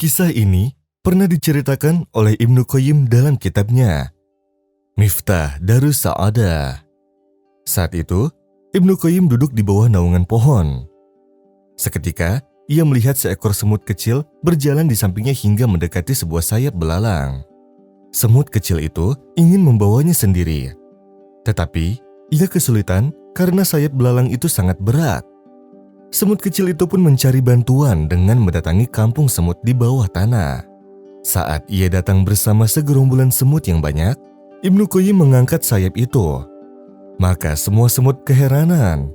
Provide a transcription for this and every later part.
Kisah ini pernah diceritakan oleh Ibnu Qayyim dalam kitabnya Miftah Darus Sa'adah. Saat itu, Ibnu Qayyim duduk di bawah naungan pohon. Seketika, ia melihat seekor semut kecil berjalan di sampingnya hingga mendekati sebuah sayap belalang. Semut kecil itu ingin membawanya sendiri. Tetapi, ia kesulitan karena sayap belalang itu sangat berat. Semut kecil itu pun mencari bantuan dengan mendatangi kampung semut di bawah tanah. Saat ia datang bersama segerombolan semut yang banyak, Ibnu Qayyim mengangkat sayap itu. Maka semua semut keheranan.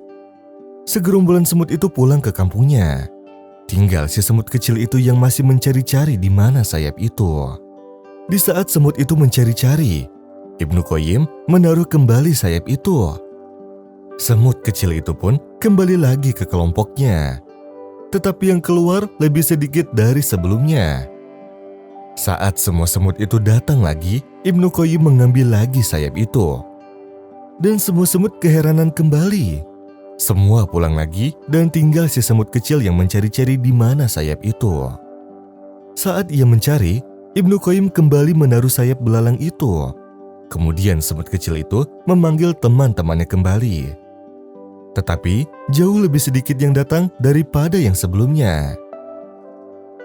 Segerombolan semut itu pulang ke kampungnya. Tinggal si semut kecil itu yang masih mencari-cari di mana sayap itu. Di saat semut itu mencari-cari, Ibnu Qayyim menaruh kembali sayap itu. Semut kecil itu pun kembali lagi ke kelompoknya. Tetapi yang keluar lebih sedikit dari sebelumnya. Saat semua semut itu datang lagi, Ibnu Qayyim mengambil lagi sayap itu. Dan semua semut keheranan kembali. Semua pulang lagi dan tinggal si semut kecil yang mencari-cari di mana sayap itu. Saat ia mencari, Ibnu Qayyim kembali menaruh sayap belalang itu. Kemudian semut kecil itu memanggil teman-temannya kembali. Tetapi jauh lebih sedikit yang datang daripada yang sebelumnya.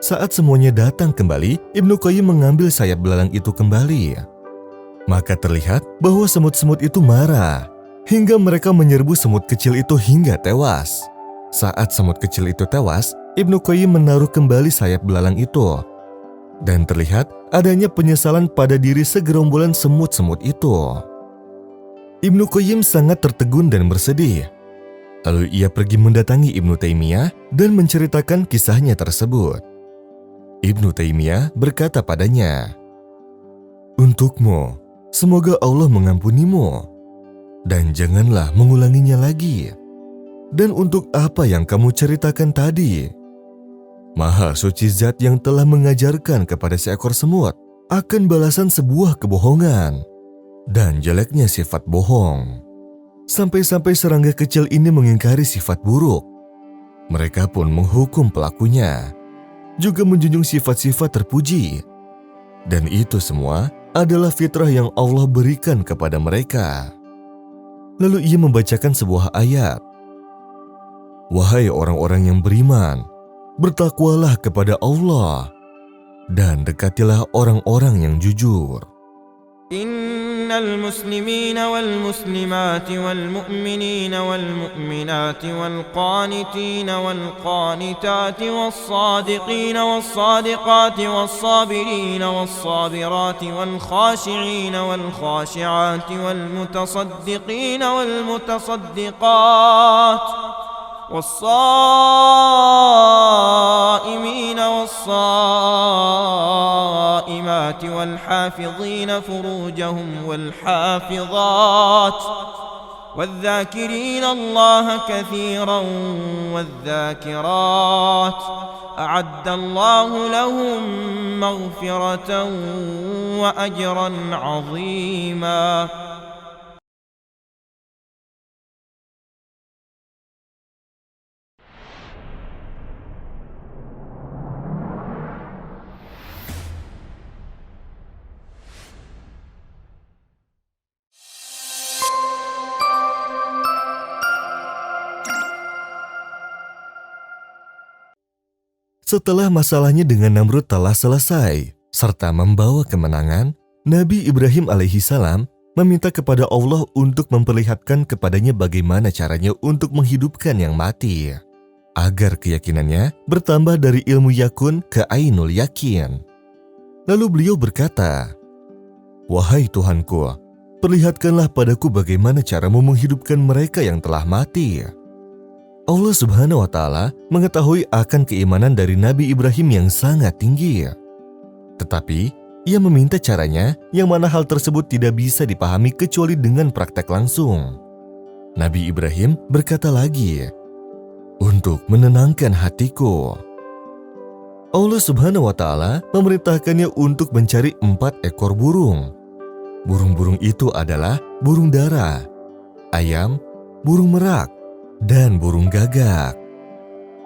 Saat semuanya datang kembali, Ibnu Qayyim mengambil sayap belalang itu kembali. Maka terlihat bahwa semut-semut itu marah, hingga mereka menyerbu semut kecil itu hingga tewas. Saat semut kecil itu tewas, Ibnu Qayyim menaruh kembali sayap belalang itu. Dan terlihat adanya penyesalan pada diri segerombolan semut-semut itu. Ibnu Qayyim sangat tertegun dan bersedih. Lalu ia pergi mendatangi Ibnu Taimiyah dan menceritakan kisahnya tersebut. Ibnu Taimiyah berkata padanya, "Untukmu, semoga Allah mengampunimu, dan janganlah mengulanginya lagi. Dan untuk apa yang kamu ceritakan tadi? Maha suci zat yang telah mengajarkan kepada seekor semut akan balasan sebuah kebohongan dan jeleknya sifat bohong. Sampai-sampai serangga kecil ini mengingkari sifat buruk. Mereka pun menghukum pelakunya, juga menjunjung sifat-sifat terpuji. Dan itu semua adalah fitrah yang Allah berikan kepada mereka." Lalu ia membacakan sebuah ayat. "Wahai orang-orang yang beriman, bertakwalah kepada Allah, dan dekatilah orang-orang yang jujur. Innal muslimina wal muslimati wal mu'minina wal mu'minati wal qanitina wal qanitati was sadiqina was sadiqati was sabirina was sabirati wal khashi'ina wal khashi'ati wal mutasaddiqina wal mutasaddiqat والصائمين والصائمات والحافظين فروجهم والحافظات والذاكرين الله كثيرا والذاكرات أعد الله لهم مغفرة وأجرا عظيما." Setelah masalahnya dengan Namrud telah selesai, serta membawa kemenangan, Nabi Ibrahim alaihissalam meminta kepada Allah untuk memperlihatkan kepadanya bagaimana caranya untuk menghidupkan yang mati, agar keyakinannya bertambah dari ilmu yakun ke ainul yakin. Lalu beliau berkata, "Wahai Tuhanku, perlihatkanlah padaku bagaimana caramu menghidupkan mereka yang telah mati." Allah Subhanahu wa Ta'ala mengetahui akan keimanan dari Nabi Ibrahim yang sangat tinggi. Tetapi, ia meminta caranya yang mana hal tersebut tidak bisa dipahami kecuali dengan praktek langsung. Nabi Ibrahim berkata lagi, "Untuk menenangkan hatiku." Allah Subhanahu wa Ta'ala memerintahkannya untuk mencari 4 ekor burung. Burung-burung itu adalah burung dara, ayam, burung merak, dan burung gagak,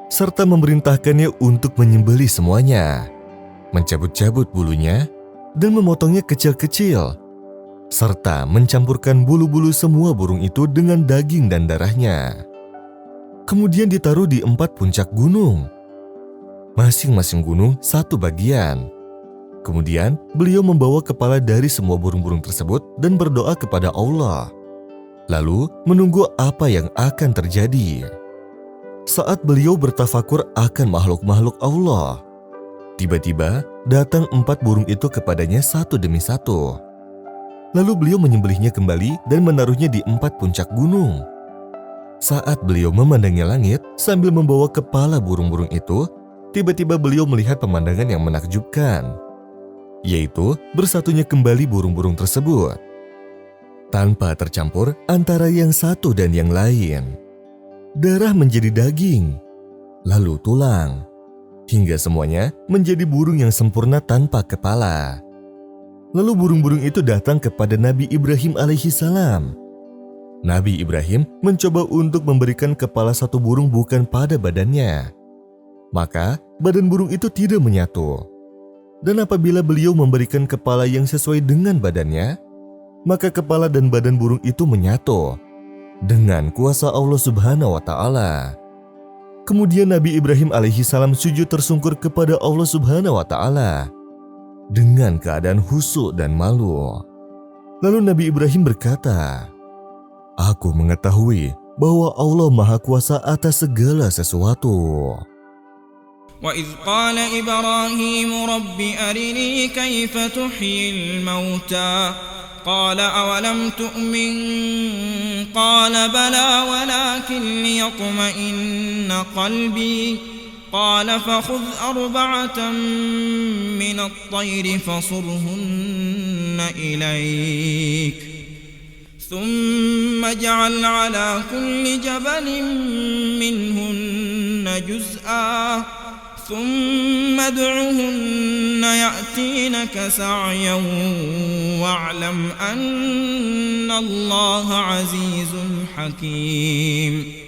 serta memerintahkannya untuk menyembelih semuanya. mencabut-cabut bulunya, dan memotongnya kecil-kecil, serta mencampurkan bulu-bulu semua burung itu dengan daging dan darahnya. Kemudian ditaruh di 4 puncak gunung. Masing-masing gunung satu bagian. Kemudian beliau membawa kepala dari semua burung-burung tersebut dan berdoa kepada Allah. Lalu menunggu apa yang akan terjadi. Saat beliau bertafakur akan makhluk-makhluk Allah, tiba-tiba datang 4 burung itu kepadanya satu demi satu. Lalu beliau menyembelihnya kembali dan menaruhnya di 4 puncak gunung. Saat beliau memandangi langit sambil membawa kepala burung-burung itu, tiba-tiba beliau melihat pemandangan yang menakjubkan, yaitu bersatunya kembali burung-burung tersebut, tanpa tercampur antara yang satu dan yang lain. Darah menjadi daging, lalu tulang, hingga semuanya menjadi burung yang sempurna tanpa kepala. Lalu burung-burung itu datang kepada Nabi Ibrahim alaihissalam. Nabi Ibrahim mencoba untuk memberikan kepala satu burung bukan pada badannya. Maka badan burung itu tidak menyatu. Dan apabila beliau memberikan kepala yang sesuai dengan badannya, maka kepala dan badan burung itu menyatu dengan kuasa Allah Subhanahu wa Ta'ala. Kemudian Nabi Ibrahim alaihissalam sujud tersungkur kepada Allah Subhanahu wa Ta'ala dengan keadaan khusyuk dan malu. Lalu Nabi Ibrahim berkata, "Aku mengetahui bahwa Allah Maha Kuasa atas segala sesuatu." وَإِذْ قَالَ إِبْرَاهِيمُ رَبِّ أَرِنِي كَيْفَ تُحْيِي الْمَوْتَى قَالَ أَوَلَمْ تُؤْمِنْ قَالَ بَلَى وَلَكِنْ لِيَطْمَئِنَّ قَلْبِي قَالَ فَخُذْ 4 مِنَ الطَّيْرِ فَصُرْهُنَّ إِلَيْكَ ثُمَّ اجْعَلْ عَلَى كُلِّ جَبَلٍ مِّنْهُنَّ جُزْءًا ثم ادعهن يأتينك سعيا واعلم أن الله عزيز حكيم.